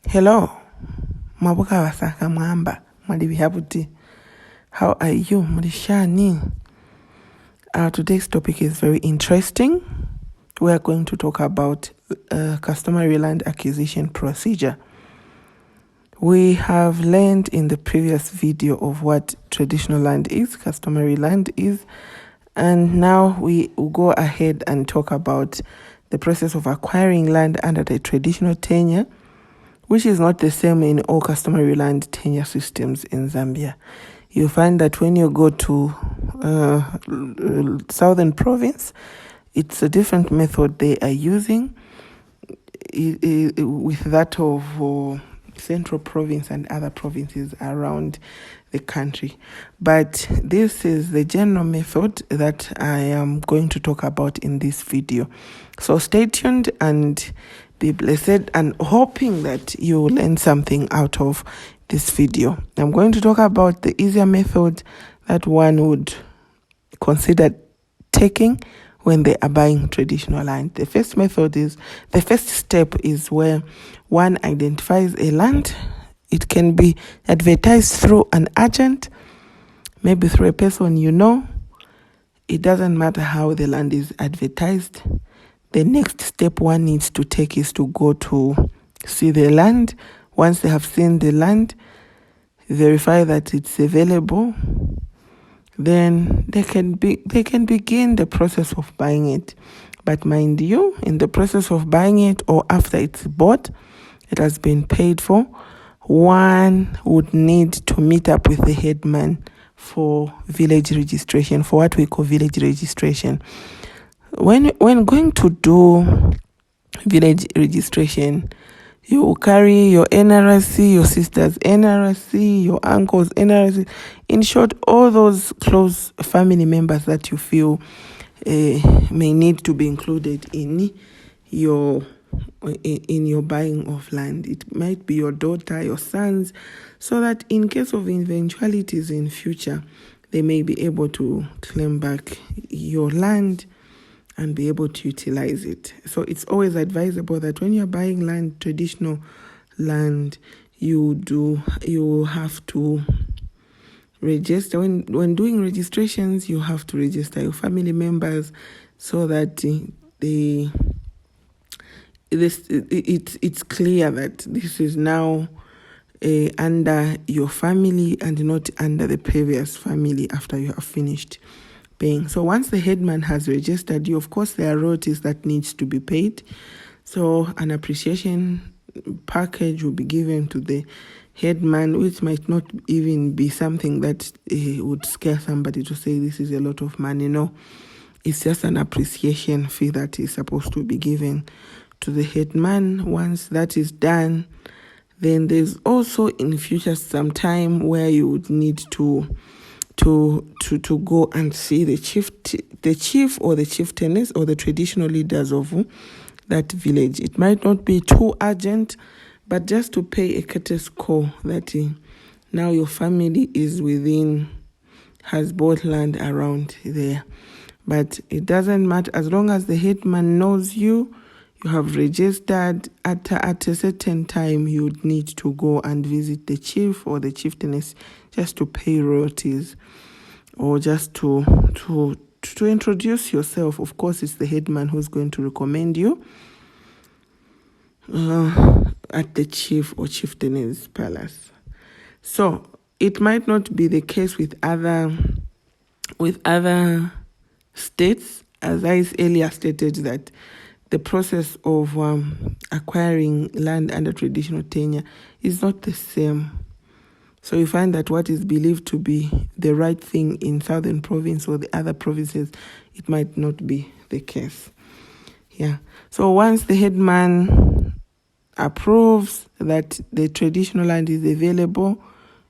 Hello, mabuka wasaka mwamba mwadibihabuti. How are you, Murishani? Today's topic is very interesting. We are going to talk about customary land acquisition procedure. We have learned in the previous video of what traditional land is, customary land is, and now we will go ahead and talk about the process of acquiring land under the traditional tenure, which is not the same in all customary land tenure systems in Zambia. You find that when you go to Southern Province, it's a different method they are using with that of Central Province and other provinces around the country. But this is the general method that I am going to talk about in this video. So stay tuned and be blessed, and hoping that you learn something out of this video. I'm going to talk about the easier method that one would consider taking when they are buying traditional land. The first step is where one identifies a land. It can be advertised through an agent, maybe through a person you know. It doesn't matter how the land is advertised. The next step one needs to take is to go to see the land. Once they have seen the land, verify that it's available, then they can begin the process of buying it. But mind you, in the process of buying it or after it's bought, it has been paid for, one would need to meet up with the headman for village registration, for what we call village registration. When going to do village registration, you will carry your NRC, your sister's NRC, your uncle's NRC. In short, all those close family members that you feel may need to be included in your buying of land. It might be your daughter, your sons, so that in case of eventualities in future, they may be able to claim back your land and be able to utilize it. So it's always advisable that when you're buying land, traditional land, you have to register. When doing registrations, you have to register your family members so that it's clear that this is now under your family and not under the previous family after you have finished paying. So once the headman has registered you, of course there are royalties that needs to be paid. So an appreciation package will be given to the headman, which might not even be something that would scare somebody to say this is a lot of money. No, it's just an appreciation fee that is supposed to be given to the headman. Once that is done, then there's also in future some time where you would need to go and see the chief or the chieftainess or the traditional leaders of that village. It might not be too urgent, but just to pay a courteous call that now your family has bought land around there. But it doesn't matter, as long as the headman knows you have registered. At a certain time, you would need to go and visit the chief or the chieftainess just to pay royalties or just to introduce yourself. Of course, it's the headman who's going to recommend you at the chief or chieftainess palace. So it might not be the case with other states, as I earlier stated that the process of acquiring land under traditional tenure is not the same. So you find that what is believed to be the right thing in Southern Province or the other provinces, it might not be the case. Yeah. So once the headman approves that the traditional land is available,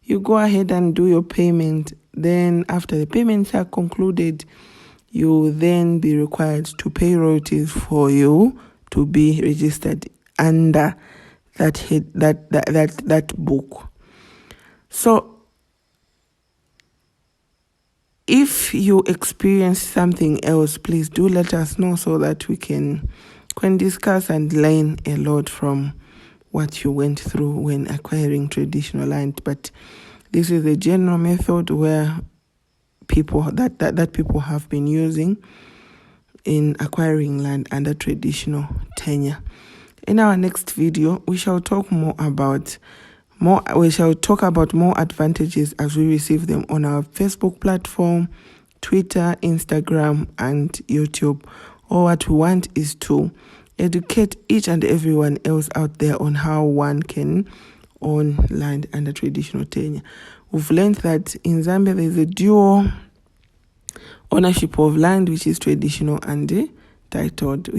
you go ahead and do your payment. Then after the payments are concluded, you will then be required to pay royalties for you to be registered under that book. So if you experience something else, please do let us know so that we can discuss and learn a lot from what you went through when acquiring traditional land. But this is the general method where people that people have been using in acquiring land under traditional tenure. In our next video, we shall talk about more advantages as we receive them on our Facebook platform, Twitter, Instagram, and YouTube. All what we want is to educate each and everyone else out there on how one can own land under traditional tenure. We've learned that in Zambia there is a dual ownership of land, which is traditional and titled.